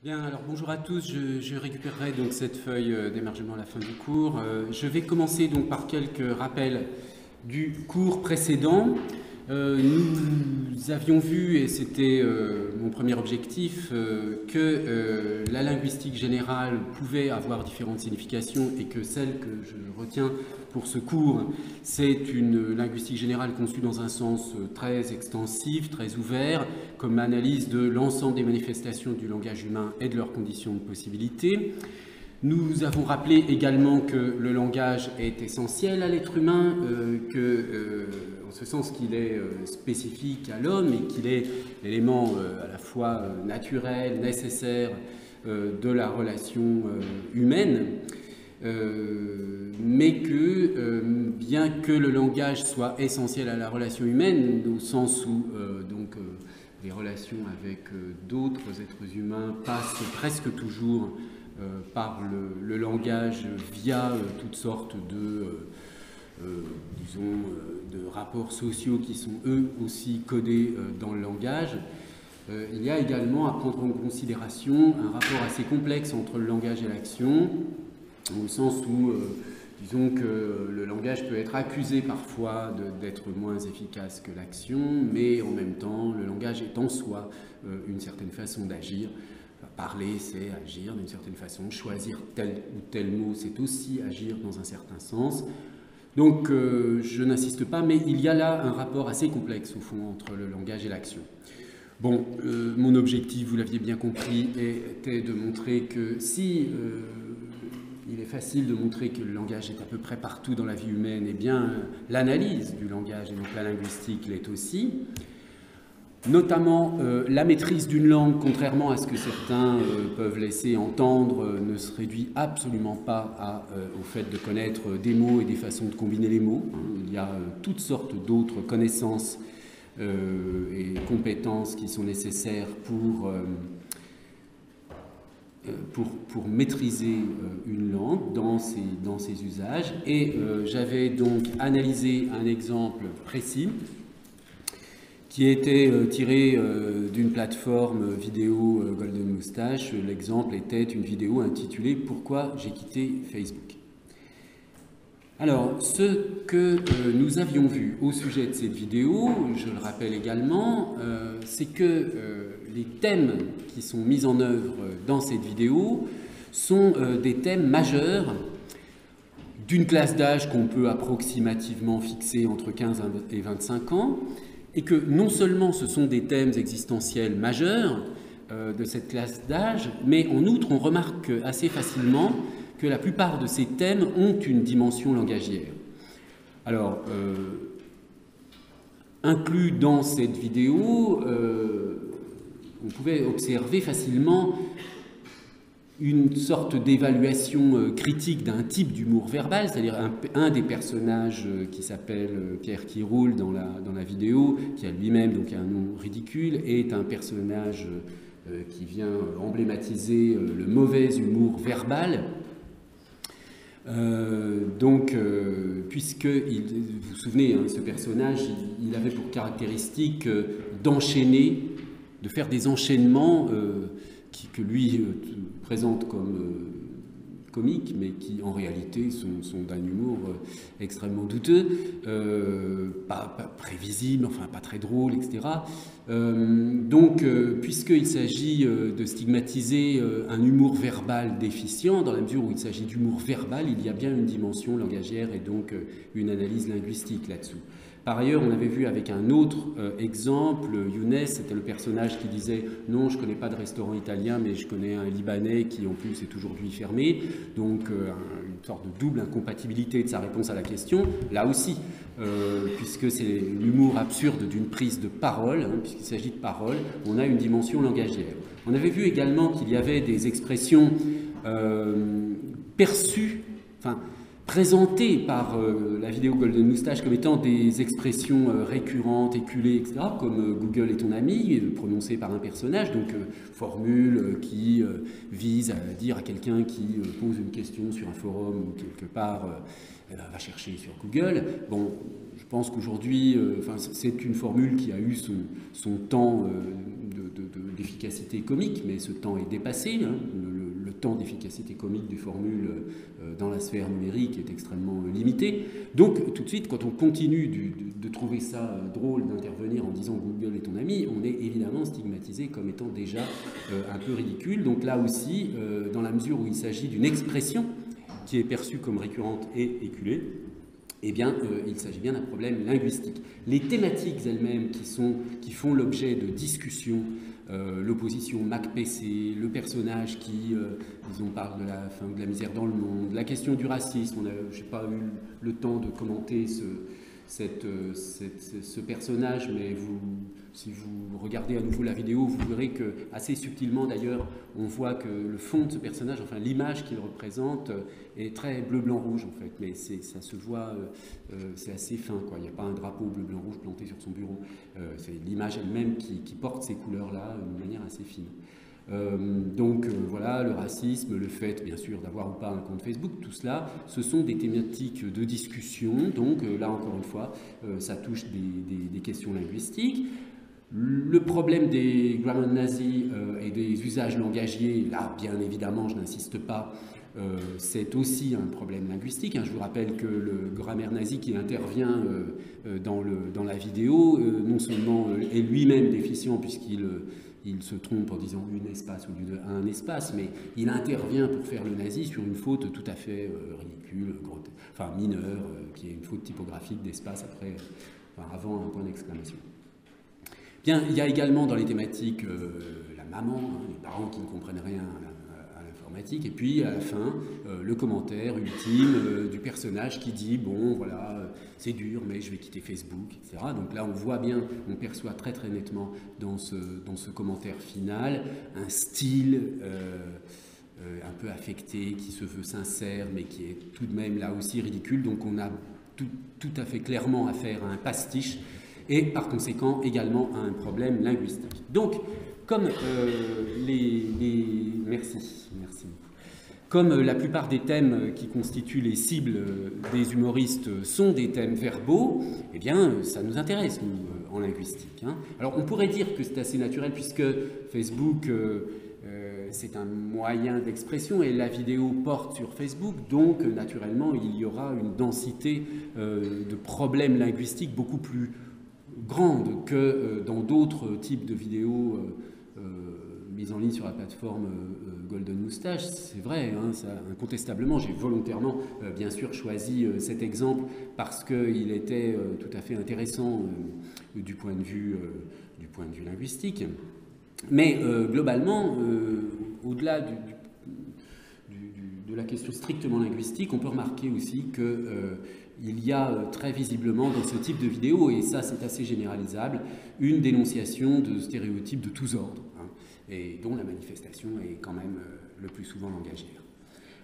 Bien, alors bonjour à tous, je récupérerai donc cette feuille d'émargement à la fin du cours. Je vais commencer donc par quelques rappels du cours précédent. Nous avions vu, et c'était mon premier objectif, que la linguistique générale pouvait avoir différentes significations et que celle que je retiens pour ce cours, c'est une linguistique générale conçue dans un sens très extensif, très ouvert, comme analyse de l'ensemble des manifestations du langage humain et de leurs conditions de possibilité. Nous avons rappelé également que le langage est essentiel à l'être humain, en ce sens qu'il est spécifique à l'homme et qu'il est l'élément à la fois naturel, nécessaire de la relation humaine, mais que bien que le langage soit essentiel à la relation humaine, au sens où les relations avec d'autres êtres humains passent presque toujours par le langage via toutes sortes de rapports sociaux qui sont eux aussi codés dans le langage. Il y a également à prendre en considération un rapport assez complexe entre le langage et l'action, au sens où disons que le langage peut être accusé parfois d'être moins efficace que l'action, mais en même temps le langage est en soi une certaine façon d'agir. Parler, c'est agir d'une certaine façon. Choisir tel ou tel mot, c'est aussi agir dans un certain sens. Donc, je n'insiste pas, mais il y a là un rapport assez complexe, au fond, entre le langage et l'action. Bon, mon objectif, vous l'aviez bien compris, était de montrer que si il est facile de montrer que le langage est à peu près partout dans la vie humaine, eh bien, l'analyse du langage, et donc la linguistique, l'est aussi. Notamment, la maîtrise d'une langue, contrairement à ce que certains peuvent laisser entendre, ne se réduit absolument pas au fait de connaître des mots et des façons de combiner les mots. Il y a toutes sortes d'autres connaissances et compétences qui sont nécessaires pour maîtriser une langue dans ses usages. Et j'avais donc analysé un exemple précis qui était tiré d'une plateforme vidéo Golden Moustache. L'exemple était une vidéo intitulée « Pourquoi j'ai quitté Facebook ». Alors, ce que nous avions vu au sujet de cette vidéo, je le rappelle également, c'est que les thèmes qui sont mis en œuvre dans cette vidéo sont des thèmes majeurs d'une classe d'âge qu'on peut approximativement fixer entre 15 et 25 ans, et que non seulement ce sont des thèmes existentiels majeurs de cette classe d'âge, mais en outre on remarque assez facilement que la plupart de ces thèmes ont une dimension langagière. Alors, inclus dans cette vidéo, on pouvait observer facilement une sorte d'évaluation critique d'un type d'humour verbal, c'est-à-dire un des personnages qui s'appelle Pierre qui roule dans la vidéo, qui a lui-même donc un nom ridicule, est un personnage qui vient emblématiser le mauvais humour verbal. Puisque, vous vous souvenez, ce personnage, il avait pour caractéristique d'enchaîner, de faire des enchaînements que lui présente comme comiques, mais qui en réalité sont d'un humour extrêmement douteux, pas prévisible, enfin pas très drôle, etc. Puisqu'il s'agit de stigmatiser un humour verbal déficient, dans la mesure où il s'agit d'humour verbal, il y a bien une dimension langagière et donc une analyse linguistique là-dessous. Par ailleurs, on avait vu avec un autre exemple, Younes, c'était le personnage qui disait « Non, je ne connais pas de restaurant italien, mais je connais un Libanais qui en plus est aujourd'hui fermé ». Donc, une sorte de double incompatibilité de sa réponse à la question, là aussi, puisque c'est l'humour absurde d'une prise de parole, puisqu'il s'agit de parole, on a une dimension langagière. On avait vu également qu'il y avait des expressions perçues, présentées par la vidéo Golden Moustache comme étant des expressions récurrentes, éculées, etc., comme Google est ton ami, prononcée par un personnage, donc formule qui vise à dire à quelqu'un qui pose une question sur un forum ou quelque part, va chercher sur Google. Bon, je pense qu'aujourd'hui, c'est une formule qui a eu son temps d'efficacité comique, mais ce temps est dépassé. Hein. Le temps d'efficacité comique des formules dans la sphère numérique est extrêmement limité. Donc, tout de suite, quand on continue de trouver ça drôle d'intervenir en disant Google est ton ami, on est évidemment stigmatisé comme étant déjà un peu ridicule. Donc là aussi, dans la mesure où il s'agit d'une expression qui est perçue comme récurrente et éculée, eh bien, il s'agit bien d'un problème linguistique. Les thématiques elles-mêmes qui font l'objet de discussions, l'opposition Mac-PC, le personnage qui, disons, parle de la misère dans le monde, la question du racisme, je n'ai pas eu le temps de commenter ce personnage, mais si vous regardez à nouveau la vidéo, vous verrez que, assez subtilement d'ailleurs, on voit que le fond de ce personnage, enfin l'image qu'il représente, est très bleu-blanc-rouge en fait, mais ça se voit, c'est assez fin, quoi. Il n'y a pas un drapeau bleu-blanc-rouge planté sur son bureau, c'est l'image elle-même qui porte ces couleurs-là d'une manière assez fine. Donc voilà, le racisme, le fait bien sûr d'avoir ou pas un compte Facebook, tout cela, ce sont des thématiques de discussion, donc là encore une fois, ça touche des questions linguistiques. Le problème des grammar nazis et des usages langagiers, là bien évidemment je n'insiste pas, c'est aussi un problème linguistique. Hein. Je vous rappelle que le grammaire nazi qui intervient dans la vidéo, non seulement est lui-même déficient puisqu'il se trompe en disant une espace au lieu de un espace, mais il intervient pour faire le nazi sur une faute tout à fait ridicule, mineure, qui est une faute typographique d'espace avant un point d'exclamation. Bien, il y a également dans les thématiques la maman, hein, les parents qui ne comprennent rien à l'informatique, et puis à la fin, le commentaire ultime du personnage qui dit « bon, voilà, c'est dur, mais je vais quitter Facebook », etc. Donc là, on voit bien, on perçoit très très nettement dans ce commentaire final un style un peu affecté, qui se veut sincère, mais qui est tout de même là aussi ridicule. Donc on a tout à fait clairement affaire à un pastiche, et par conséquent également à un problème linguistique. Donc, comme merci. Comme la plupart des thèmes qui constituent les cibles des humoristes sont des thèmes verbaux, eh bien, ça nous intéresse, nous, en linguistique. Hein. Alors, on pourrait dire que c'est assez naturel, puisque Facebook, c'est un moyen d'expression, et la vidéo porte sur Facebook, donc, naturellement, il y aura une densité de problèmes linguistiques beaucoup plus grande que dans d'autres types de vidéos mises en ligne sur la plateforme Golden Moustache. C'est vrai, hein, ça, incontestablement, j'ai volontairement bien sûr choisi cet exemple parce qu'il était tout à fait intéressant du point de vue linguistique. Mais globalement, au-delà de la question strictement linguistique, on peut remarquer aussi que il y a très visiblement dans ce type de vidéo, et ça c'est assez généralisable, une dénonciation de stéréotypes de tous ordres, hein, et dont la manifestation est quand même le plus souvent langagière.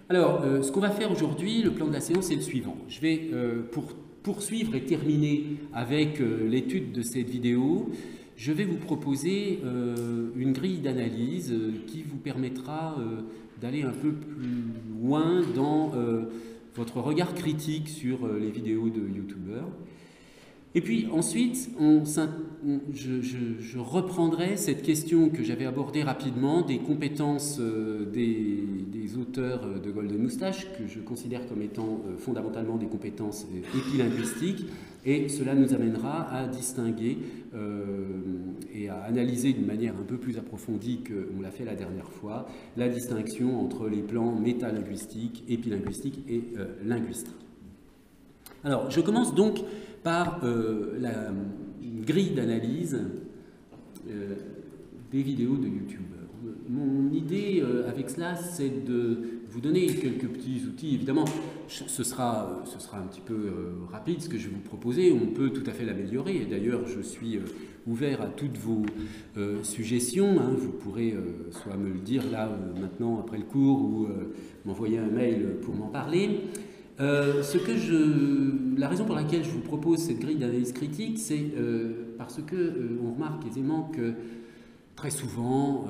Alors, ce qu'on va faire aujourd'hui, le plan de la séance est le suivant. Je vais, pour poursuivre et terminer avec l'étude de cette vidéo, je vais vous proposer une grille d'analyse qui vous permettra d'aller un peu plus loin dans votre regard critique sur les vidéos de youtubeurs. Et puis ensuite, je reprendrai cette question que j'avais abordée rapidement des compétences des auteurs de Golden Moustache, que je considère comme étant fondamentalement des compétences épilinguistiques, et cela nous amènera à distinguer et à analyser d'une manière un peu plus approfondie qu'on l'a fait la dernière fois, la distinction entre les plans métalinguistiques, épilinguistiques et linguistiques. Alors, je commence donc par la grille d'analyse des vidéos de YouTube. Mon idée avec cela, c'est de vous donner quelques petits outils. Évidemment, ce sera un petit peu rapide ce que je vais vous proposer. On peut tout à fait l'améliorer. Et d'ailleurs, je suis ouvert à toutes vos suggestions. Hein. Vous pourrez soit me le dire là maintenant après le cours ou m'envoyer un mail pour m'en parler. La raison pour laquelle je vous propose cette grille d'analyse critique, c'est parce que on remarque aisément que très souvent,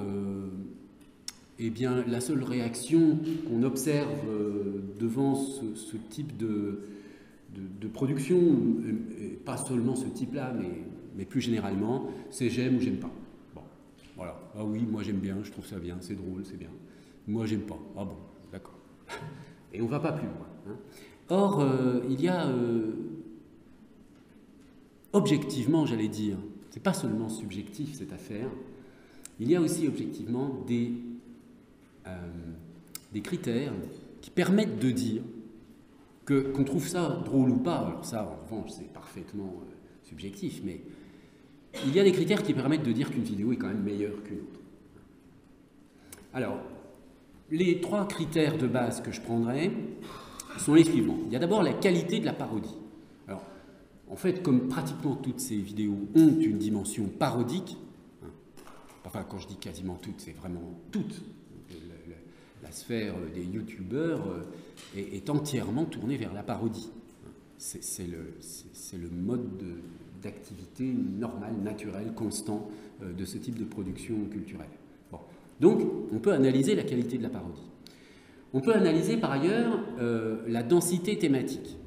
eh bien, la seule réaction qu'on observe devant ce type de production, et pas seulement ce type-là, mais plus généralement, c'est j'aime ou j'aime pas. Bon, Voilà. Ah oui, moi j'aime bien, je trouve ça bien, c'est drôle, c'est bien. Moi j'aime pas. Ah bon, d'accord. Et on va pas plus loin. Hein. Or, il y a objectivement, j'allais dire, c'est pas seulement subjectif cette affaire, il y a aussi objectivement des critères qui permettent de dire qu'on trouve ça drôle ou pas. Alors ça, en revanche, c'est parfaitement subjectif, mais il y a des critères qui permettent de dire qu'une vidéo est quand même meilleure qu'une autre. Alors, les 3 critères de base que je prendrai sont les suivants. Il y a d'abord la qualité de la parodie. Alors, en fait, comme pratiquement toutes ces vidéos ont une dimension parodique, hein, enfin, quand je dis quasiment toutes, c'est vraiment toutes. La sphère des youtubeurs est entièrement tournée vers la parodie. C'est le mode d'activité normal, naturel, constant de ce type de production culturelle. Bon. Donc, on peut analyser la qualité de la parodie. On peut analyser par ailleurs la densité thématique.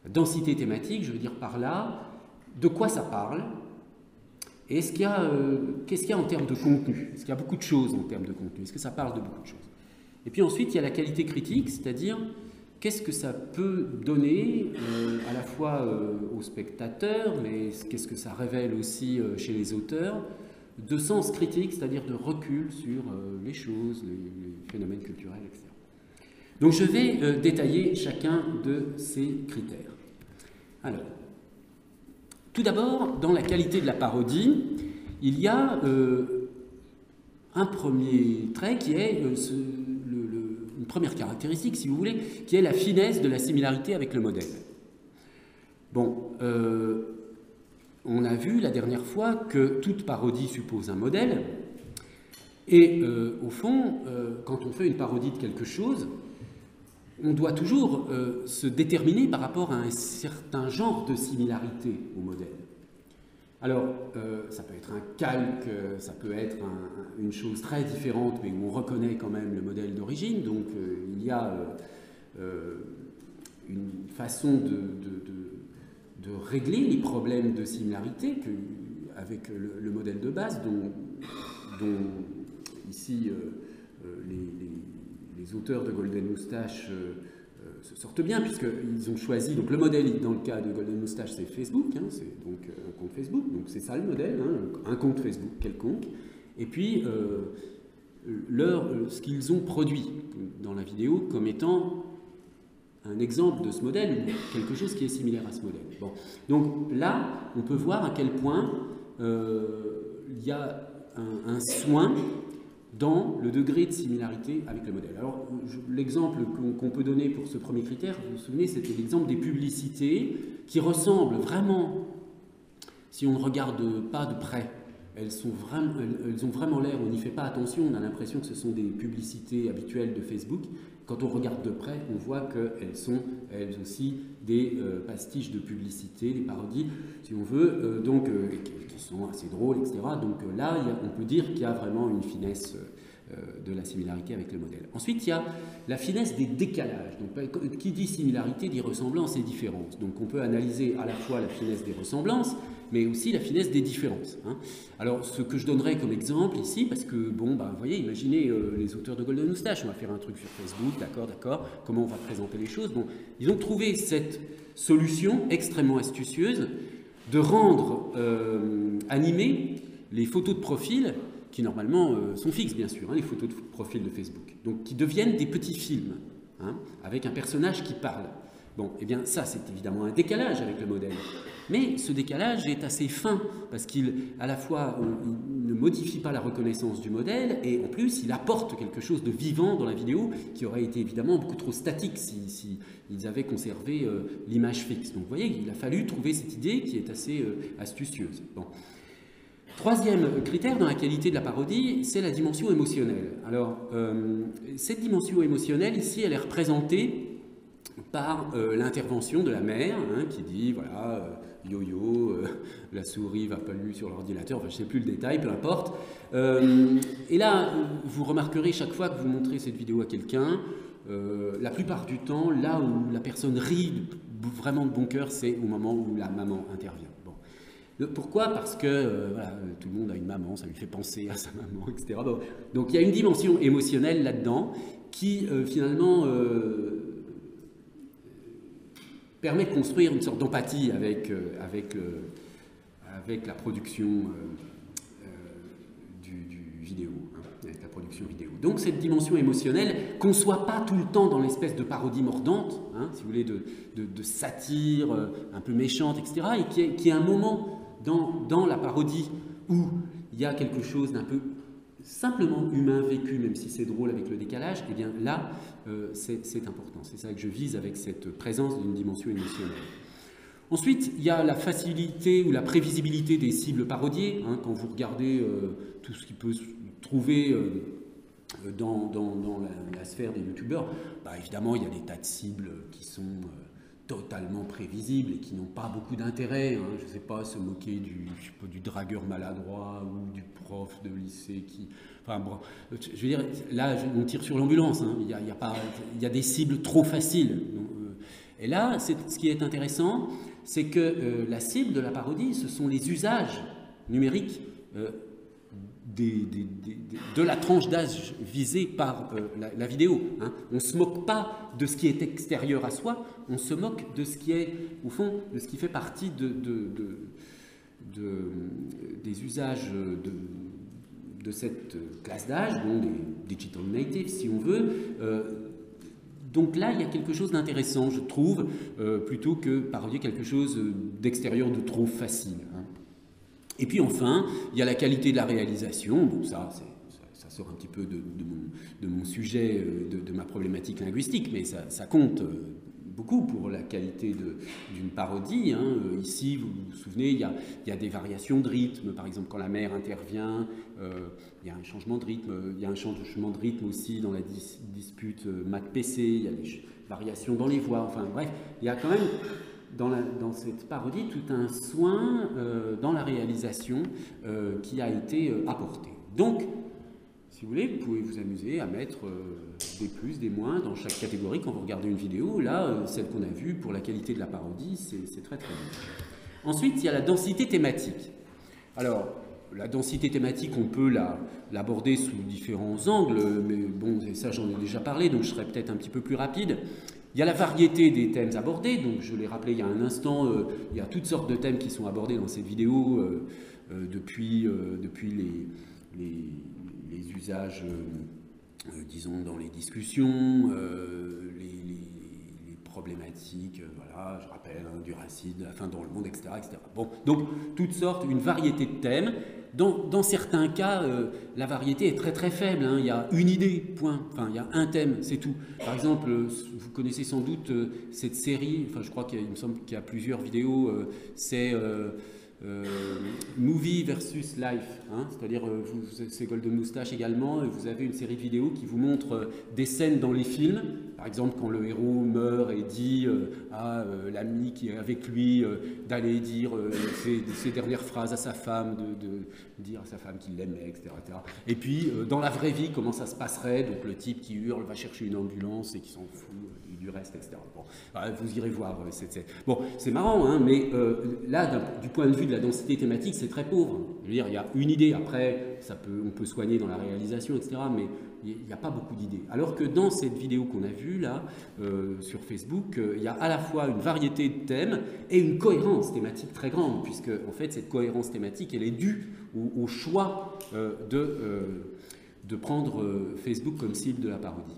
La densité thématique, je veux dire par là, de quoi ça parle et qu'est-ce qu'il y a en termes de contenu? Est-ce qu'il y a beaucoup de choses en termes de contenu? Est-ce que ça parle de beaucoup de choses? Et puis ensuite, il y a la qualité critique, c'est-à-dire qu'est-ce que ça peut donner à la fois aux spectateurs, mais qu'est-ce que ça révèle aussi chez les auteurs, de sens critique, c'est-à-dire de recul sur les choses, les phénomènes culturels, etc. Donc je vais détailler chacun de ces critères. Alors, tout d'abord, dans la qualité de la parodie, il y a un premier trait qui est une première caractéristique, si vous voulez, qui est la finesse de la similarité avec le modèle. Bon, on a vu la dernière fois que toute parodie suppose un modèle, et au fond, quand on fait une parodie de quelque chose, on doit toujours se déterminer par rapport à un certain genre de similarité au modèle. Alors, ça peut être un calque, ça peut être une chose très différente, mais où on reconnaît quand même le modèle d'origine. Donc, il y a une façon de régler les problèmes de similarité avec le modèle de base, dont ici les auteurs de Golden Moustache se sortent bien, puisqu'ils ont choisi, donc le modèle dans le cas de Golden Moustache c'est Facebook, hein, c'est donc un compte Facebook, donc c'est ça le modèle, hein, un compte Facebook quelconque, et puis ce qu'ils ont produit dans la vidéo comme étant un exemple de ce modèle, ou quelque chose qui est similaire à ce modèle. Bon. Donc là, on peut voir à quel point il y a un soin dans le degré de similarité avec le modèle. Alors, l'exemple qu'on peut donner pour ce premier critère, vous vous souvenez, c'était l'exemple des publicités qui ressemblent vraiment, si on ne regarde pas de près, elles ont vraiment l'air, on n'y fait pas attention, on a l'impression que ce sont des publicités habituelles de Facebook. Quand on regarde de près, on voit qu'elles sont elles aussi des pastiches de publicité, des parodies, si on veut, donc, qui sont assez drôles, etc. Donc là, on peut dire qu'il y a vraiment une finesse de la similarité avec le modèle. Ensuite, il y a la finesse des décalages. Donc, qui dit similarité dit ressemblance et différence. Donc on peut analyser à la fois la finesse des ressemblances, mais aussi la finesse des différences. Hein. Alors, ce que je donnerais comme exemple ici, parce que, bon, vous voyez, imaginez les auteurs de Golden Moustache, on va faire un truc sur Facebook, d'accord, comment on va présenter les choses. Bon, ils ont trouvé cette solution extrêmement astucieuse de rendre animées les photos de profil, qui normalement sont fixes, bien sûr, hein, les photos de profil de Facebook, donc qui deviennent des petits films, hein, avec un personnage qui parle. Bon, eh bien ça, c'est évidemment un décalage avec le modèle. Mais ce décalage est assez fin, parce qu'il, à la fois, il ne modifie pas la reconnaissance du modèle, et en plus, il apporte quelque chose de vivant dans la vidéo, qui aurait été évidemment beaucoup trop statique si ils avaient conservé l'image fixe. Donc vous voyez, il a fallu trouver cette idée qui est assez astucieuse. Bon. Troisième critère dans la qualité de la parodie, c'est la dimension émotionnelle. Alors, cette dimension émotionnelle, ici, elle est représentée par l'intervention de la mère, hein, qui dit, voilà, yo-yo, la souris va pas lu sur l'ordinateur, enfin je ne sais plus le détail, peu importe. Et là, vous remarquerez chaque fois que vous montrez cette vidéo à quelqu'un, la plupart du temps, là où la personne rit vraiment de bon cœur, c'est au moment où la maman intervient. Bon. Pourquoi? Parce que voilà, tout le monde a une maman, ça lui fait penser à sa maman, etc. Bon, donc il y a une dimension émotionnelle là-dedans qui finalement permet de construire une sorte d'empathie avec la production du vidéo, hein, avec la production vidéo. Donc cette dimension émotionnelle, qu'on ne soit pas tout le temps dans l'espèce de parodie mordante, hein, si vous voulez, de satire un peu méchante, etc., et qui est un moment dans la parodie où il y a quelque chose d'un peu simplement humain vécu, même si c'est drôle avec le décalage, et bien là, c'est important. C'est ça que je vise avec cette présence d'une dimension émotionnelle. Ensuite, il y a la facilité ou la prévisibilité des cibles parodiées. Hein, quand vous regardez tout ce qui peut se trouver dans la sphère des youtubeurs, bah, évidemment, il y a des tas de cibles qui sont totalement prévisibles et qui n'ont pas beaucoup d'intérêt. Hein, je ne sais pas, se moquer du dragueur maladroit ou du prof de lycée qui... Enfin, bon, je veux dire, là, on tire sur l'ambulance. Hein, il y a des cibles trop faciles. Donc, et là, ce qui est intéressant, c'est que la cible de la parodie, ce sont les usages numériques de la tranche d'âge visée par la vidéo. Hein. On ne se moque pas de ce qui est extérieur à soi, on se moque de ce qui est, au fond, de ce qui fait partie des usages de cette classe d'âge, donc des digital natives, si on veut. Donc là, il y a quelque chose d'intéressant, je trouve, plutôt que parodier quelque chose d'extérieur, de trop facile. Hein. Et puis enfin, il y a la qualité de la réalisation. Bon, ça sort un petit peu de mon sujet, de ma problématique linguistique, mais ça compte beaucoup pour la qualité d'une parodie. Hein. Ici, vous vous souvenez, il y a des variations de rythme. Par exemple, quand la mère intervient, il y a un changement de rythme. Il y a un changement de rythme aussi dans la dispute Mac-PC. Il y a des variations dans les voix. Enfin bref, il y a quand même dans cette parodie tout un soin dans la réalisation qui a été apporté. Donc, si vous voulez, vous pouvez vous amuser à mettre des plus, des moins dans chaque catégorie quand vous regardez une vidéo. Là, celle qu'on a vue pour la qualité de la parodie, c'est très très bien. Ensuite, il y a la densité thématique. Alors, la densité thématique, on peut l'aborder sous différents angles, mais bon, ça j'en ai déjà parlé, donc je serai peut-être un petit peu plus rapide. Il y a la variété des thèmes abordés, donc je l'ai rappelé il y a un instant, il y a toutes sortes de thèmes qui sont abordés dans cette vidéo depuis les usages, disons, dans les discussions, les problématiques, voilà, je rappelle, hein, du racisme, de la faim dans le monde, etc., etc. Bon, donc, toutes sortes, une variété de thèmes. Dans certains cas, la variété est très très faible. Hein. Il y a une idée, point. Enfin, il y a un thème, c'est tout. Par exemple, vous connaissez sans doute cette série, enfin, je crois qu'il me semble qu'il y a plusieurs vidéos, c'est... Movie versus Life, hein, c'est-à-dire c'est Golden Moustache également, et vous avez une série de vidéos qui vous montre des scènes dans les films, par exemple quand le héros meurt et dit à l'ami qui est avec lui d'aller dire ses dernières phrases à sa femme, de dire à sa femme qu'il l'aimait, etc., etc. Et puis dans la vraie vie, comment ça se passerait, donc le type qui hurle va chercher une ambulance et qui s'en fout du reste, etc. Bon, vous irez voir. Bon, c'est marrant, hein, mais là, du point de vue de la densité thématique, c'est très pauvre. Je veux dire, il y a une idée, après, on peut soigner dans la réalisation, etc., mais il n'y a pas beaucoup d'idées. Alors que dans cette vidéo qu'on a vue, là, sur Facebook, il y a à la fois une variété de thèmes et une cohérence thématique très grande, puisque, en fait, cette cohérence thématique, elle est due au choix de prendre Facebook comme cible de la parodie.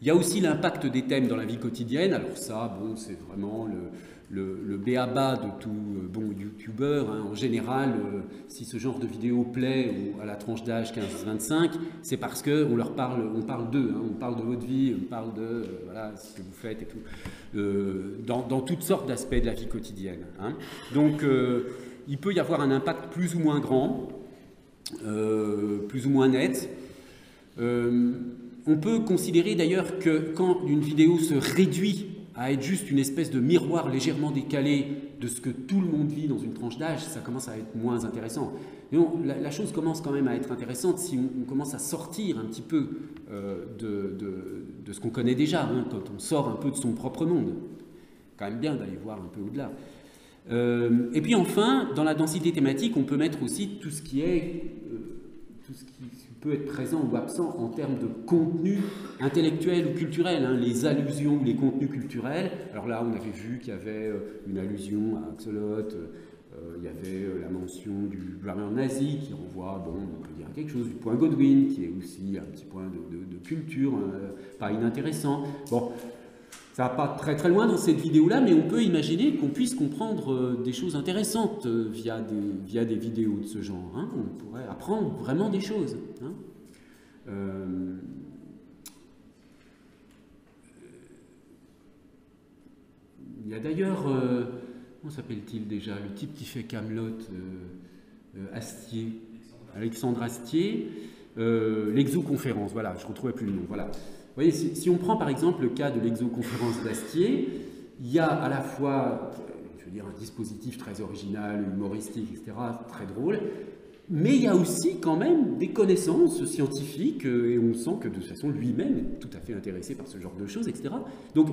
Il y a aussi l'impact des thèmes dans la vie quotidienne. Alors ça, bon, c'est vraiment le b.a.-ba de tout bon youtubeur. Hein. En général, si ce genre de vidéo plaît à la tranche d'âge 15-25, c'est parce qu'on parle d'eux, hein. On parle de votre vie, on parle de voilà, ce que vous faites et tout, dans toutes sortes d'aspects de la vie quotidienne. Hein. Donc, il peut y avoir un impact plus ou moins grand, plus ou moins net. On peut considérer d'ailleurs que quand une vidéo se réduit à être juste une espèce de miroir légèrement décalé de ce que tout le monde vit dans une tranche d'âge, ça commence à être moins intéressant. Mais bon, la chose commence quand même à être intéressante si on commence à sortir un petit peu de ce qu'on connaît déjà, hein, quand on sort un peu de son propre monde. C'est quand même bien d'aller voir un peu au-delà. Et puis enfin, dans la densité thématique, on peut mettre aussi tout ce qui peut être présent ou absent en termes de contenu intellectuel ou culturel, hein, les allusions ou les contenus culturels. Alors là, on avait vu qu'il y avait une allusion à Axolot, il y avait la mention du gouvernement nazi qui renvoie, bon, on peut dire quelque chose, du point Godwin, qui est aussi un petit point de culture, pas inintéressant. Bon, ça va pas très très loin dans cette vidéo-là, mais on peut imaginer qu'on puisse comprendre des choses intéressantes via des vidéos de ce genre. Hein. On pourrait apprendre vraiment des choses. Hein. Il y a d'ailleurs, comment s'appelle-t-il déjà, le type qui fait Kaamelott, Astier, Alexandre Astier, l'exoconférence, voilà, je ne retrouvais plus le nom, voilà. Vous voyez, si on prend par exemple le cas de l'exoconférence d'Astier, il y a à la fois, je veux dire, un dispositif très original, humoristique, etc., très drôle, mais il y a aussi quand même des connaissances scientifiques, et on sent que de toute façon lui-même est tout à fait intéressé par ce genre de choses, etc. Donc,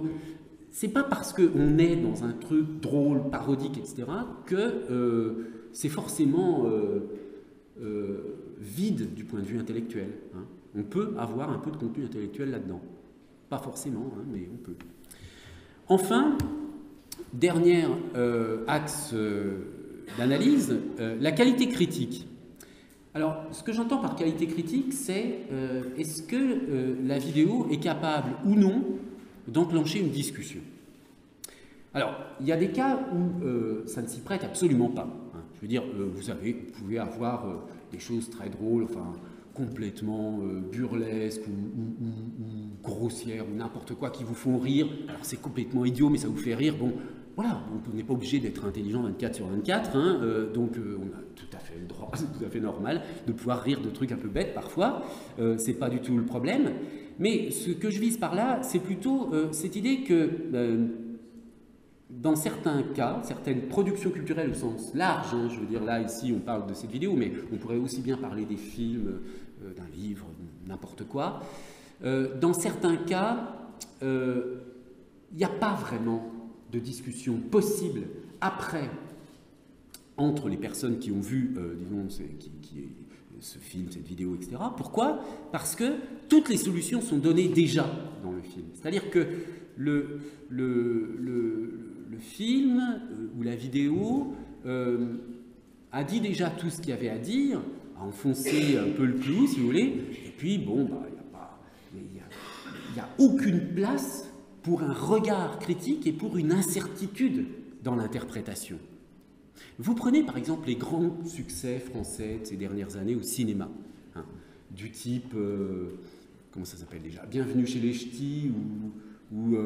c'est pas parce qu'on est dans un truc drôle, parodique, etc., que c'est forcément vide du point de vue intellectuel. Hein. On peut avoir un peu de contenu intellectuel là-dedans. Pas forcément, hein, mais on peut. Enfin, dernier axe d'analyse, la qualité critique. Alors, ce que j'entends par qualité critique, c'est est-ce que la vidéo est capable ou non d'enclencher une discussion. Alors, il y a des cas où ça ne s'y prête absolument pas. Hein. Je veux dire, vous pouvez avoir des choses très drôles, enfin, complètement burlesques ou grossières ou n'importe quoi qui vous font rire. Alors, c'est complètement idiot, mais ça vous fait rire. Bon, voilà, on n'est pas obligé d'être intelligent 24/24, hein, donc on a tout à fait le droit, c'est tout à fait normal de pouvoir rire de trucs un peu bêtes parfois. C'est pas du tout le problème. Mais ce que je vise par là, c'est plutôt cette idée que dans certains cas, certaines productions culturelles au sens large, hein, je veux dire là ici on parle de cette vidéo, mais on pourrait aussi bien parler des films, d'un livre, n'importe quoi. Dans certains cas, il n'y a pas vraiment de discussion possible après entre les personnes qui ont vu, disons, ce film, cette vidéo, etc. Pourquoi? Parce que toutes les solutions sont données déjà dans le film. C'est-à-dire que le film ou la vidéo a dit déjà tout ce qu'il y avait à dire, a enfoncé un peu le clou, si vous voulez, et puis, bon, bah, il n'y a aucune place pour un regard critique et pour une incertitude dans l'interprétation. Vous prenez par exemple les grands succès français de ces dernières années au cinéma, hein, du type, comment ça s'appelle déjà, Bienvenue chez les Ch'tis ou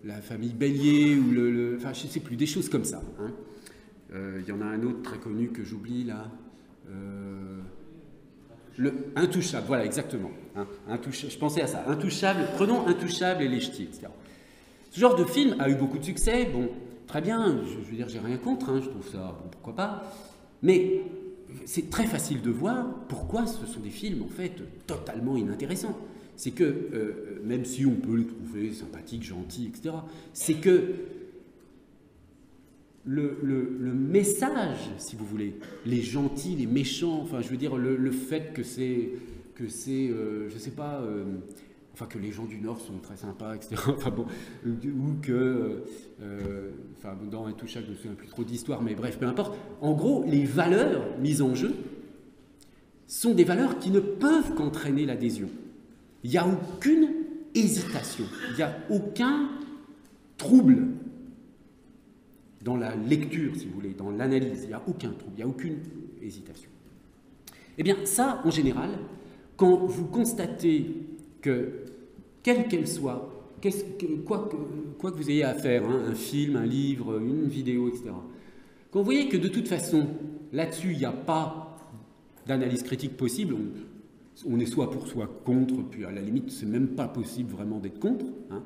La famille Bélier, ou enfin je ne sais plus, des choses comme ça. Hein. Y en a un autre très connu que j'oublie là, Intouchable, voilà exactement. Hein, je pensais à ça, Intouchable, prenons Intouchable et les Ch'tis, etc. Ce genre de film a eu beaucoup de succès, bon, très bien, je veux dire, j'ai rien contre, hein, je trouve ça, bon, pourquoi pas, mais c'est très facile de voir pourquoi ce sont des films, en fait, totalement inintéressants. C'est que, même si on peut les trouver sympathiques, gentils, etc., c'est que le message, si vous voulez, les gentils, les méchants, enfin, je veux dire, le fait que c'est je sais pas... enfin que les gens du Nord sont très sympas, etc. Enfin bon, ou que, enfin dans Intouchable, je ne me souviens plus trop d'histoire, mais bref, peu importe. En gros, les valeurs mises en jeu sont des valeurs qui ne peuvent qu'entraîner l'adhésion. Il n'y a aucune hésitation, il n'y a aucun trouble dans la lecture, si vous voulez, dans l'analyse. Il n'y a aucun trouble, il n'y a aucune hésitation. Eh bien, ça, en général, quand vous constatez que, quelle qu'elle soit, quoi que vous ayez à faire, hein, un film, un livre, une vidéo, etc., quand vous voyez que de toute façon, là-dessus, il n'y a pas d'analyse critique possible, on est soit pour, soit contre, puis à la limite, c'est même pas possible vraiment d'être contre, hein,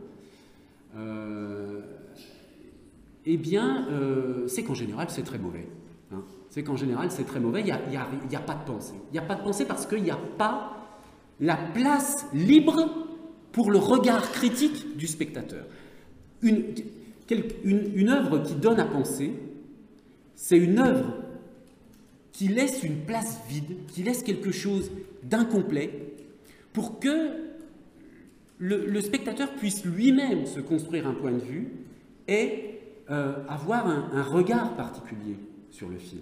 eh bien, c'est qu'en général, c'est très mauvais. Hein. C'est qu'en général, c'est très mauvais, il n'y a pas de pensée. Il n'y a pas de pensée parce qu'il n'y a pas la place libre pour le regard critique du spectateur. Une œuvre qui donne à penser, c'est une œuvre qui laisse une place vide, qui laisse quelque chose d'incomplet, pour que le spectateur puisse lui-même se construire un point de vue et avoir un regard particulier sur le film.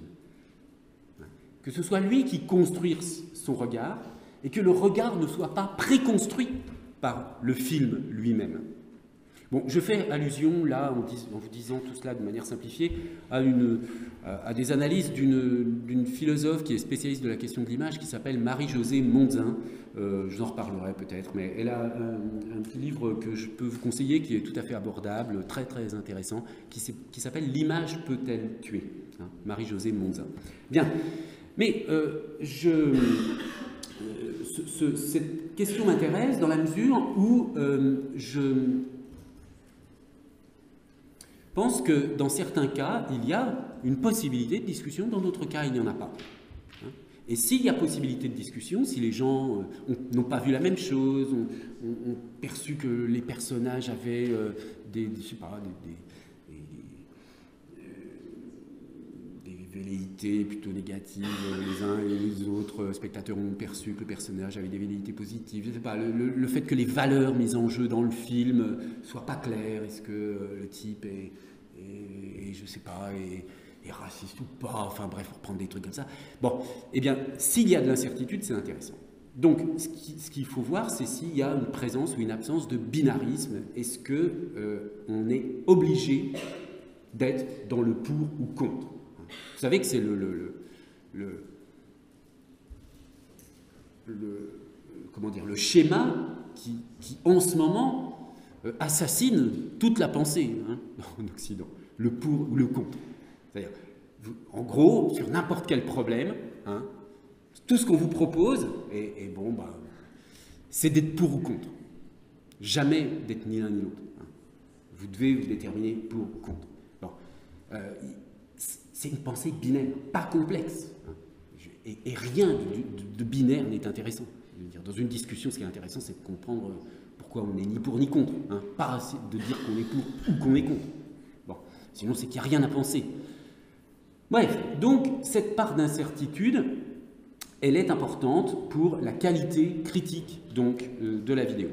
Que ce soit lui qui construise son regard et que le regard ne soit pas préconstruit par le film lui-même. Bon, je fais allusion, là, en vous disant tout cela de manière simplifiée, à des analyses d'une philosophe qui est spécialiste de la question de l'image, qui s'appelle Marie-Josée Monzin. Je vous en reparlerai peut-être, mais elle a un petit livre que je peux vous conseiller, qui est tout à fait abordable, très très intéressant, qui s'appelle « L'image peut-elle tuer ?» hein, Marie-Josée Monzin. Bien, mais cette question m'intéresse dans la mesure où je pense que dans certains cas, il y a une possibilité de discussion, dans d'autres cas, il n'y en a pas. Et s'il y a possibilité de discussion, si les gens n'ont pas vu la même chose, ont perçu que les personnages avaient des velléités plutôt négatives, les uns et les autres spectateurs ont perçu que le personnage avait des velléités positives, je sais pas, le fait que les valeurs mises en jeu dans le film soient pas claires, est-ce que le type est je sais pas, est raciste ou pas, enfin bref, pour prendre des trucs comme ça. Bon, eh bien, s'il y a de l'incertitude, c'est intéressant. Donc, ce qu'il faut voir, c'est s'il y a une présence ou une absence de binarisme. Est-ce qu'on est obligé d'être dans le pour ou contre? Vous savez que c'est comment dire, le schéma qui en ce moment assassine toute la pensée en Occident, le pour ou le contre. C'est-à-dire, en gros, sur n'importe quel problème, tout ce qu'on vous propose, et bon, c'est d'être pour ou contre. Jamais d'être ni l'un ni l'autre. Vous devez vous déterminer pour ou contre. Bon. C'est une pensée binaire, pas complexe. Et rien de binaire n'est intéressant. Je veux dire, dans une discussion, ce qui est intéressant, c'est de comprendre pourquoi on n'est ni pour ni contre. Pas de dire qu'on est pour ou qu'on est contre. Bon. Sinon, c'est qu'il n'y a rien à penser. Bref, donc, cette part d'incertitude, elle est importante pour la qualité critique donc, de la vidéo.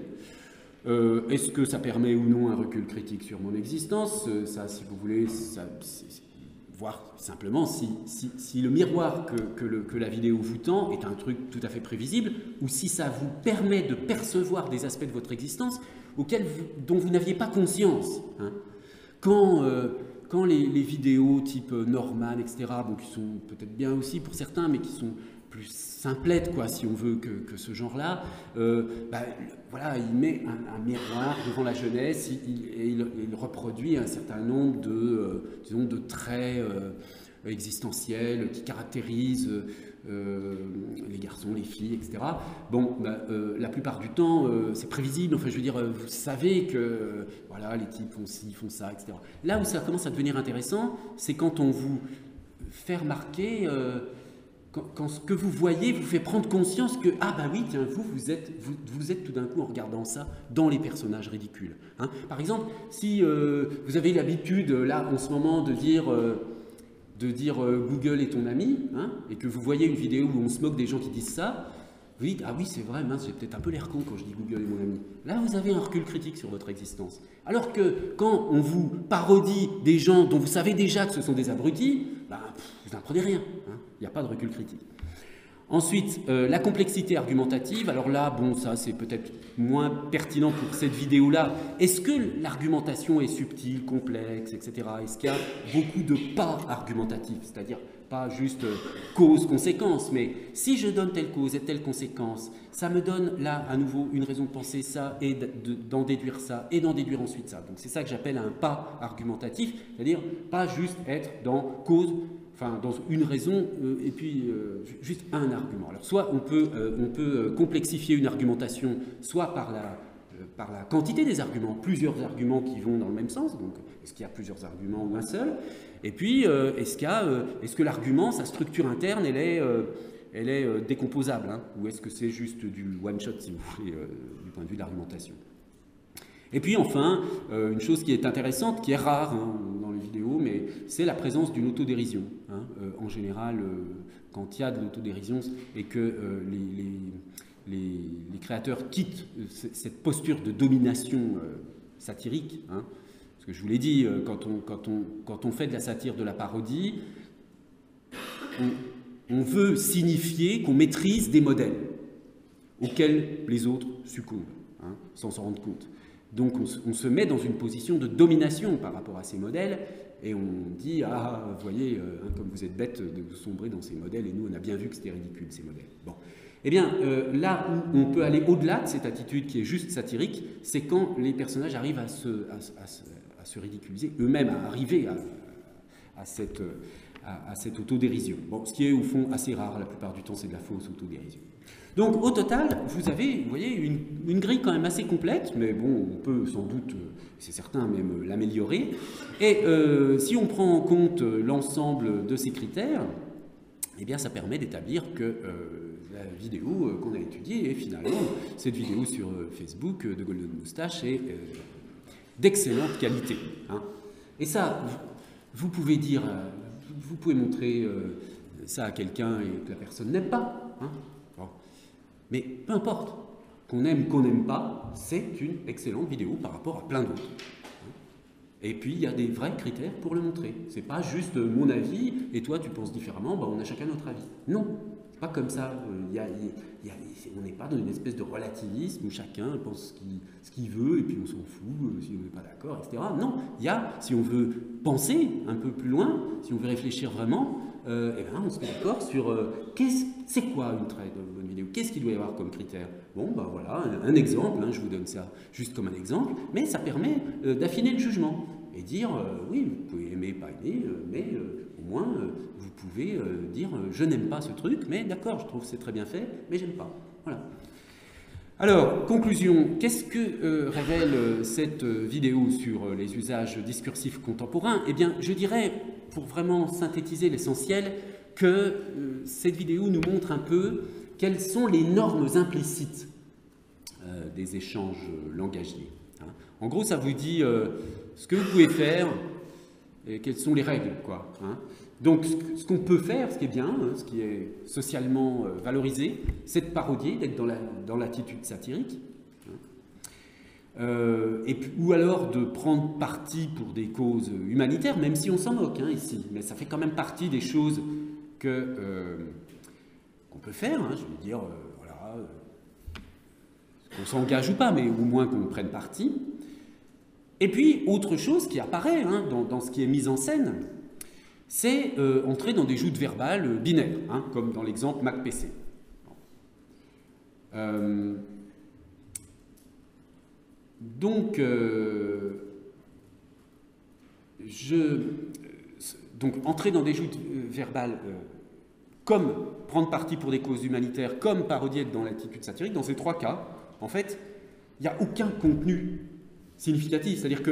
Est-ce que ça permet ou non un recul critique sur mon existence? Ça, si vous voulez, voir simplement si le miroir que la vidéo vous tend est un truc tout à fait prévisible, ou si ça vous permet de percevoir des aspects de votre existence dont vous n'aviez pas conscience. Quand les vidéos type Norman, etc., bon, qui sont peut-être bien aussi pour certains, mais qui sont plus simplettes, quoi, si on veut, que ce genre-là, voilà, il met un miroir devant la jeunesse et il reproduit un certain nombre de traits existentiels qui caractérisent les garçons, les filles, etc. Bon, la plupart du temps, c'est prévisible. Enfin, je veux dire, vous savez que voilà, les types font ci, font ça, etc. Là où ça commence à devenir intéressant, c'est quand on vous fait remarquer quand ce que vous voyez vous fait prendre conscience que ah bah oui, tiens, vous êtes tout d'un coup en regardant ça dans les personnages ridicules. Par exemple, si vous avez l'habitude là en ce moment de dire Google est ton ami, et que vous voyez une vidéo où on se moque des gens qui disent ça, vous dites ah oui c'est vrai, mince, j'ai peut-être un peu l'air con quand je dis Google est mon ami. Là vous avez un recul critique sur votre existence. Alors que quand on vous parodie des gens dont vous savez déjà que ce sont des abrutis, vous n'apprenez rien. Il n'y a pas de recul critique. Ensuite, la complexité argumentative. Alors là, bon, ça c'est peut-être moins pertinent pour cette vidéo-là. Est-ce que l'argumentation est subtile, complexe, etc. Est-ce qu'il y a beaucoup de pas argumentatifs, c'est-à-dire pas juste cause-conséquence, mais si je donne telle cause et telle conséquence, ça me donne là à nouveau une raison de penser ça et d'en déduire ça et d'en déduire ensuite ça. Donc c'est ça que j'appelle un pas argumentatif, c'est-à-dire pas juste être dans cause, enfin dans une raison et puis juste un argument. Alors soit on peut complexifier une argumentation soit par la quantité des arguments, plusieurs arguments qui vont dans le même sens, donc est-ce qu'il y a plusieurs arguments ou un seul? Et puis est-ce que l'argument, sa structure interne, elle est décomposable, ou est-ce que c'est juste du one-shot, si vous voulez, du point de vue de l'argumentation? Et puis enfin, une chose qui est intéressante, qui est rare hein, dans les vidéos, mais c'est la présence d'une autodérision. Hein. En général, quand il y a de l'autodérision et que les créateurs quittent cette posture de domination satirique, hein, parce que je vous l'ai dit, quand on fait de la satire, de la parodie, on veut signifier qu'on maîtrise des modèles auxquels les autres succombent, hein, sans s'en rendre compte. Donc on se met dans une position de domination par rapport à ces modèles et on dit « Ah, vous voyez, hein, comme vous êtes bête de sombrer dans ces modèles et nous on a bien vu que c'était ridicule ces modèles. » Bon. Eh bien, là où on peut aller au-delà de cette attitude qui est juste satirique, c'est quand les personnages arrivent à se ridiculiser, eux-mêmes à arriver à cette autodérision. Bon, ce qui est au fond assez rare, la plupart du temps c'est de la fausse autodérision. Donc au total, vous avez, vous voyez, une grille quand même assez complète, mais bon, on peut sans doute, c'est certain, même l'améliorer. Et si on prend en compte l'ensemble de ces critères, eh bien ça permet d'établir que la vidéo qu'on a étudiée est finalement, cette vidéo sur Facebook de Golden Moustache est d'excellente qualité. Hein. Et ça, vous pouvez dire, vous pouvez montrer ça à quelqu'un et que la personne n'aime pas. Hein. Bon. Mais peu importe, qu'on aime, qu'on n'aime pas, c'est une excellente vidéo par rapport à plein d'autres. Et puis, il y a des vrais critères pour le montrer. C'est pas juste mon avis, et toi, tu penses différemment, ben, on a chacun notre avis. Non, c'est pas comme ça. On n'est pas dans une espèce de relativisme où chacun pense ce qu'il veut, et puis on s'en fout si on n'est pas d'accord, etc. Non, il y a, si on veut penser un peu plus loin, si on veut réfléchir vraiment, eh ben, on se met d'accord sur c'est quoi une très bonne vidéo, qu'est-ce qu'il doit y avoir comme critère. Bon, ben voilà, un exemple, hein, je vous donne ça juste comme un exemple, mais ça permet d'affiner le jugement et dire, oui, vous pouvez aimer, pas aimer, mais au moins, vous pouvez dire, je n'aime pas ce truc, mais d'accord, je trouve que c'est très bien fait, mais j'aime pas. Voilà. Alors, conclusion, qu'est-ce que révèle cette vidéo sur les usages discursifs contemporains? Eh bien, je dirais, pour vraiment synthétiser l'essentiel, que cette vidéo nous montre un peu quelles sont les normes implicites des échanges langagiers. Hein. En gros, ça vous dit ce que vous pouvez faire et quelles sont les règles, quoi. Hein. Donc, ce qu'on peut faire, ce qui est bien, hein, ce qui est socialement valorisé, c'est de parodier, d'être dans l'attitude satirique, hein. Ou alors de prendre parti pour des causes humanitaires, même si on s'en moque hein, ici, mais ça fait quand même partie des choses qu'on peut faire, hein, je veux dire, voilà, qu'on s'engage ou pas, mais au moins qu'on prenne parti. Et puis, autre chose qui apparaît hein, dans ce qui est mis en scène, c'est entrer dans des joutes verbales binaires, hein, comme dans l'exemple MacPC. Donc, entrer dans des joutes verbales comme prendre parti pour des causes humanitaires, comme parodier dans l'attitude satirique, dans ces trois cas, en fait, il n'y a aucun contenu significatif, c'est-à-dire qu'on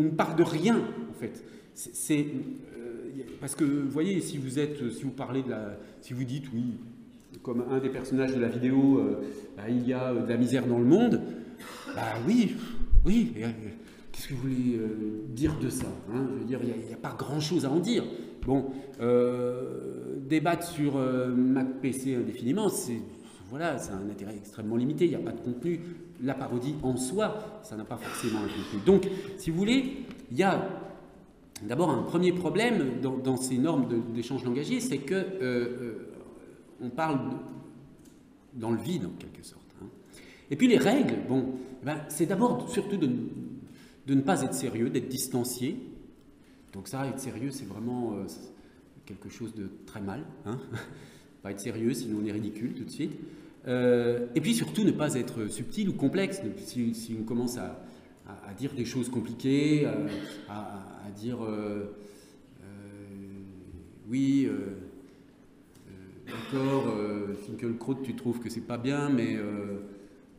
ne part de rien, en fait. Parce que, vous voyez, si vous parlez si vous dites, oui, comme un des personnages de la vidéo, il y a de la misère dans le monde, oui, qu'est-ce que vous voulez dire de ça hein? Je veux dire, il n'y a pas grand-chose à en dire. Bon, débattre sur MacPC indéfiniment, c'est un intérêt extrêmement limité, il n'y a pas de contenu. La parodie en soi, ça n'a pas forcément un contenu. Donc, si vous voulez, il y a d'abord un premier problème dans ces normes d'échange langagier, c'est que on parle dans le vide, en quelque sorte. Hein. Et puis les règles, bon, c'est d'abord surtout de ne pas être sérieux, d'être distancié. Donc ça, être sérieux, c'est vraiment quelque chose de très mal. Hein. Pas être sérieux, sinon on est ridicule tout de suite. Et puis surtout ne pas être subtil ou complexe. Si on commence à dire des choses compliquées, à dire oui, d'accord, Finkielkraut, tu trouves que c'est pas bien, mais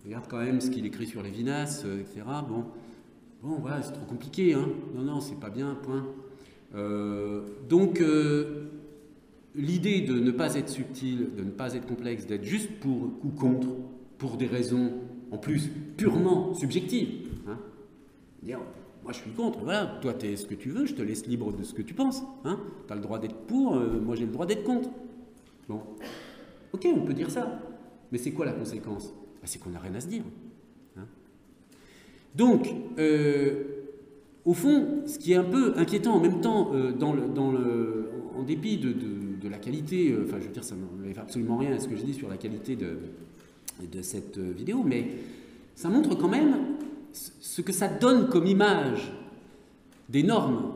regarde quand même ce qu'il écrit sur Lévinas, etc. Bon, voilà, c'est trop compliqué, hein. Non, c'est pas bien, point. Donc, l'idée de ne pas être subtil, de ne pas être complexe, d'être juste pour ou contre, pour des raisons en plus purement subjectives. Hein. Dire, moi je suis contre, voilà, toi tu es ce que tu veux, je te laisse libre de ce que tu penses. Hein. Tu as le droit d'être pour, moi j'ai le droit d'être contre. Bon, ok, on peut dire ça. Mais c'est quoi la conséquence? C'est qu'on n'a rien à se dire. Hein. Donc, au fond, ce qui est un peu inquiétant en même temps, en dépit de la qualité, enfin je veux dire, ça n'enlève absolument rien à ce que je dis sur la qualité de cette vidéo, mais ça montre quand même ce que ça donne comme image des normes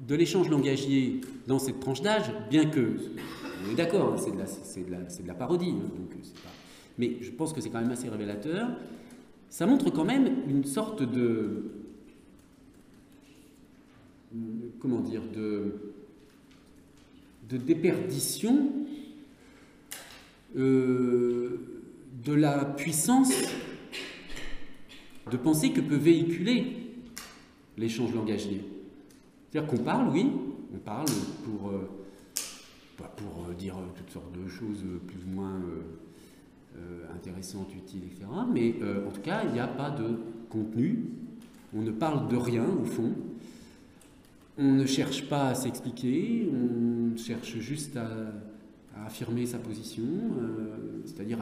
de l'échange langagier dans cette tranche d'âge, bien que, on est d'accord, hein, c'est de la parodie, hein, donc c'est pas... Mais je pense que c'est quand même assez révélateur. Ça montre quand même une sorte de... Comment dire, de déperdition de la puissance de pensée que peut véhiculer l'échange langagier. C'est-à-dire qu'on parle, oui, on parle pour dire toutes sortes de choses plus ou moins intéressantes, utiles, etc. Mais en tout cas, il n'y a pas de contenu, on ne parle de rien au fond. On ne cherche pas à s'expliquer, on cherche juste à affirmer sa position. C'est-à-dire,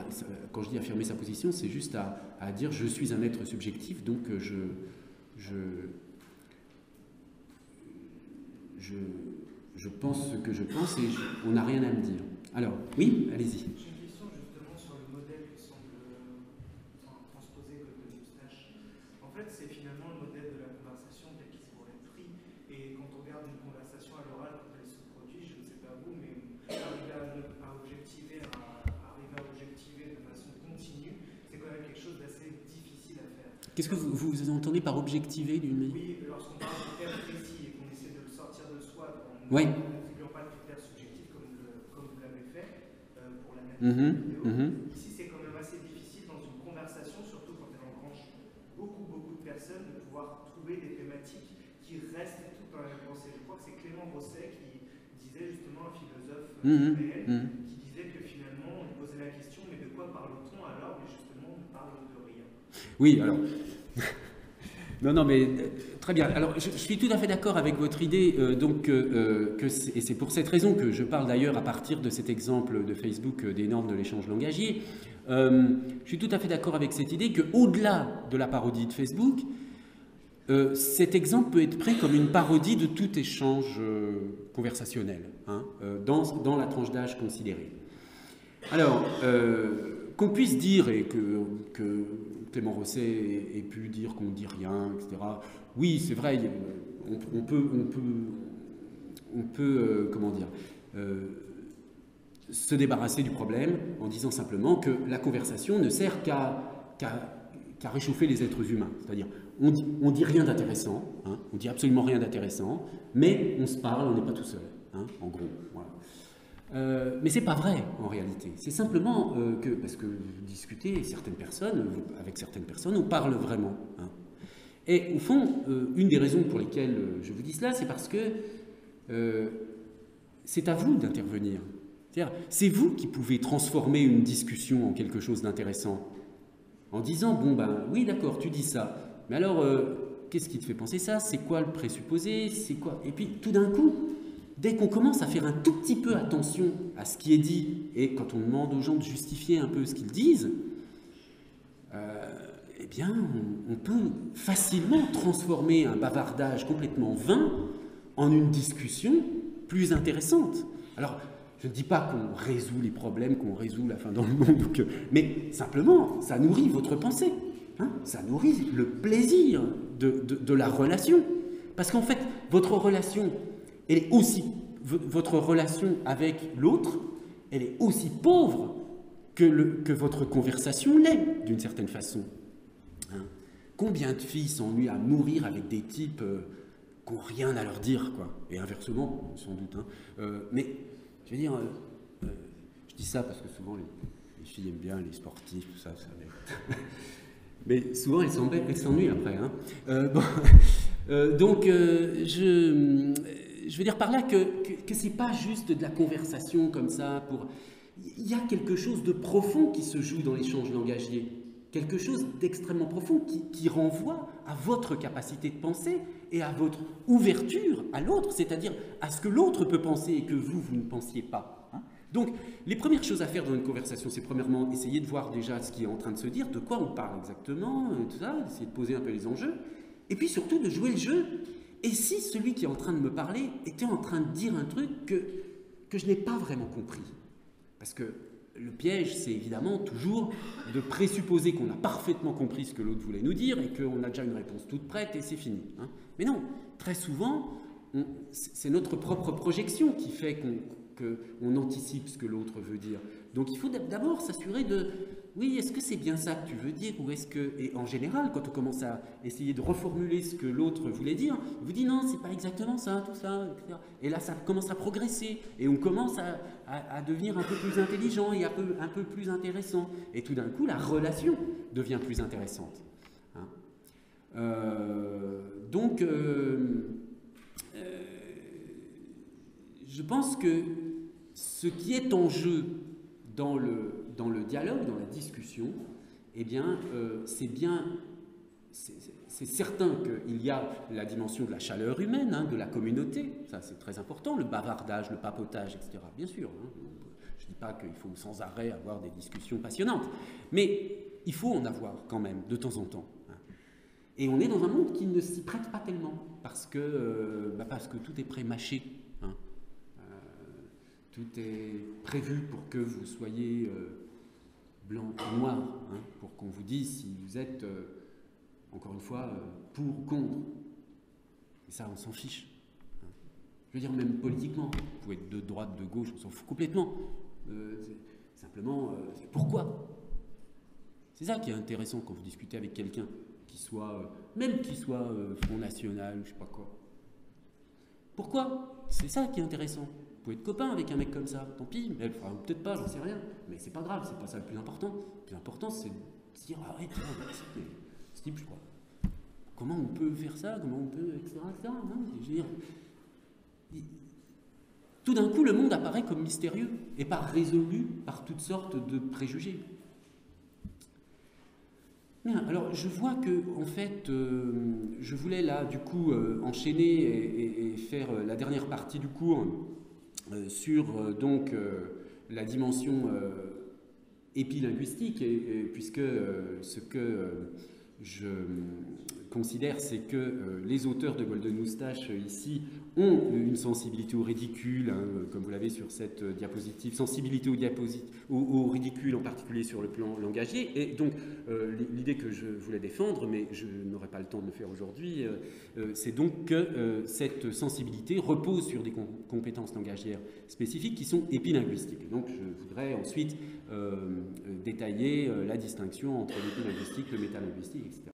quand je dis affirmer sa position, c'est juste à dire je suis un être subjectif, donc je pense ce que je pense et on n'a rien à me dire. Alors, oui, allez-y. J'ai une question justement sur le modèle qui semble transposer comme Eustache. En fait, c'est finalement le modèle de la conversation tel qu'il pourrait être pris. Et quand on regarde une conversation à l'oral, quand elle se produit, je ne sais pas vous, mais arriver à objectiver de façon continue, c'est quand même quelque chose d'assez difficile à faire. Qu'est-ce que vous entendez par objectiver d'une manière? Oui, lorsqu'on parle de termes précis et qu'on essaie de le sortir de soi, en oui. n'attribuant pas de critères subjectifs comme vous l'avez fait pour la vidéo. Ici, c'est quand même assez difficile dans une conversation, surtout quand elle engrange beaucoup de personnes, de pouvoir trouver des thématiques qui restent toutes dans la même pensée. Je crois que c'est Clément Rosset qui disait justement, un philosophe réel, qui disait que finalement, on lui posait la question, mais de quoi parle-t-on alors? Mais justement, on ne parle de rien. Oui, alors... Non, mais très bien. Alors, je suis tout à fait d'accord avec votre idée, et c'est pour cette raison que je parle d'ailleurs à partir de cet exemple de Facebook des normes de l'échange langagier. Je suis tout à fait d'accord avec cette idée qu'au-delà de la parodie de Facebook, cet exemple peut être pris comme une parodie de tout échange conversationnel, hein, dans la tranche d'âge considérée. Alors, qu'on puisse dire, et que Clément Rosset ait pu dire qu'on ne dit rien, etc. Oui, c'est vrai, on peut comment dire, se débarrasser du problème en disant simplement que la conversation ne sert qu'à réchauffer les êtres humains. C'est-à-dire, on dit rien d'intéressant, hein, on dit absolument rien d'intéressant, mais on se parle, on n'est pas tout seul, hein, en gros. Voilà. Mais c'est pas vrai en réalité. C'est simplement parce que vous discutez avec certaines personnes, on parle vraiment. Hein. Et au fond, une des raisons pour lesquelles je vous dis cela, c'est parce que c'est à vous d'intervenir. C'est vous qui pouvez transformer une discussion en quelque chose d'intéressant. En disant, bon ben oui d'accord, tu dis ça, mais alors qu'est-ce qui te fait penser ça? C'est quoi le présupposé? C'est quoi? Et puis tout d'un coup, dès qu'on commence à faire un tout petit peu attention à ce qui est dit, et quand on demande aux gens de justifier un peu ce qu'ils disent, eh bien, on peut facilement transformer un bavardage complètement vain en une discussion plus intéressante. Alors, je ne dis pas qu'on résout les problèmes, qu'on résout la fin dans le monde, mais simplement, ça nourrit votre pensée, hein, ça nourrit le plaisir de la relation. Parce qu'en fait, votre relation avec l'autre, elle est aussi pauvre que votre conversation l'est, d'une certaine façon. Hein. Combien de filles s'ennuient à mourir avec des types qui n'ont rien à leur dire, quoi. Et inversement, sans doute. Hein. Mais, je veux dire, je dis ça parce que souvent les filles aiment bien les sportifs, tout ça. Mais souvent, elles s'ennuient après. Hein. Donc, je veux dire par là que ce n'est pas juste de la conversation comme ça. Il y a quelque chose de profond qui se joue dans l'échange langagier. quelque chose d'extrêmement profond qui renvoie à votre capacité de penser et à votre ouverture à l'autre, c'est-à-dire à ce que l'autre peut penser et que vous ne pensiez pas. Hein. Donc, les premières choses à faire dans une conversation, c'est premièrement essayer de voir déjà ce qui est en train de se dire, de quoi on parle exactement, tout ça, essayer de poser un peu les enjeux, et puis surtout de jouer le jeu. Et si celui qui est en train de me parler était en train de dire un truc que je n'ai pas vraiment compris, parce que le piège, c'est évidemment toujours de présupposer qu'on a parfaitement compris ce que l'autre voulait nous dire et qu'on a déjà une réponse toute prête et c'est fini. Hein. Mais non, très souvent, c'est notre propre projection qui fait qu'on anticipe ce que l'autre veut dire. Donc il faut d'abord s'assurer de, oui, est-ce que c'est bien ça que tu veux dire ou est-ce que, et en général, quand on commence à essayer de reformuler ce que l'autre voulait dire, il vous dit non, c'est pas exactement ça, tout ça, etc. Et là, ça commence à progresser et on commence à devenir un peu plus intelligent et un peu plus intéressant. Et tout d'un coup, la relation devient plus intéressante. Hein. Donc, je pense que ce qui est en jeu dans le dialogue, dans la discussion, eh bien, c'est certain qu'il y a la dimension de la chaleur humaine, hein, de la communauté, ça c'est très important, le bavardage, le papotage, etc. Bien sûr, hein, je ne dis pas qu'il faut sans arrêt avoir des discussions passionnantes, mais il faut en avoir quand même, de temps en temps. Hein. Et on est dans un monde qui ne s'y prête pas tellement, parce que tout est pré-mâché. Hein. Tout est prévu pour que vous soyez blanc ou noir, hein, pour qu'on vous dise si vous êtes, encore une fois, pour ou contre. Et ça, on s'en fiche. Hein. Je veux dire, même politiquement, vous pouvez être de droite, de gauche, on s'en fout complètement. Simplement, c'est pourquoi. C'est ça qui est intéressant quand vous discutez avec quelqu'un, même qui soit Front National, je sais pas quoi. Pourquoi? C'est ça qui est intéressant. Vous pouvez être copain avec un mec comme ça, tant pis, mais elle fera peut-être pas, j'en sais rien, mais c'est pas grave, c'est pas ça le plus important. Le plus important, c'est de se dire, ah ouais, ce type, je crois. Comment on peut faire ça, comment on peut, etc. Non, je veux dire, tout d'un coup, le monde apparaît comme mystérieux et pas résolu par toutes sortes de préjugés. Bien, alors je vois que, en fait, je voulais là, du coup, enchaîner et faire la dernière partie du cours sur la dimension épilinguistique, puisque ce que je considère, c'est que les auteurs de Golden Moustache ici ont une sensibilité au ridicule, hein, comme vous l'avez sur cette diapositive, sensibilité au ridicule en particulier sur le plan langagier. Et donc l'idée que je voulais défendre, mais je n'aurai pas le temps de le faire aujourd'hui, c'est donc que cette sensibilité repose sur des compétences langagières spécifiques qui sont épilinguistiques. Donc je voudrais ensuite détailler la distinction entre l'épilinguistique, le métalinguistique, etc.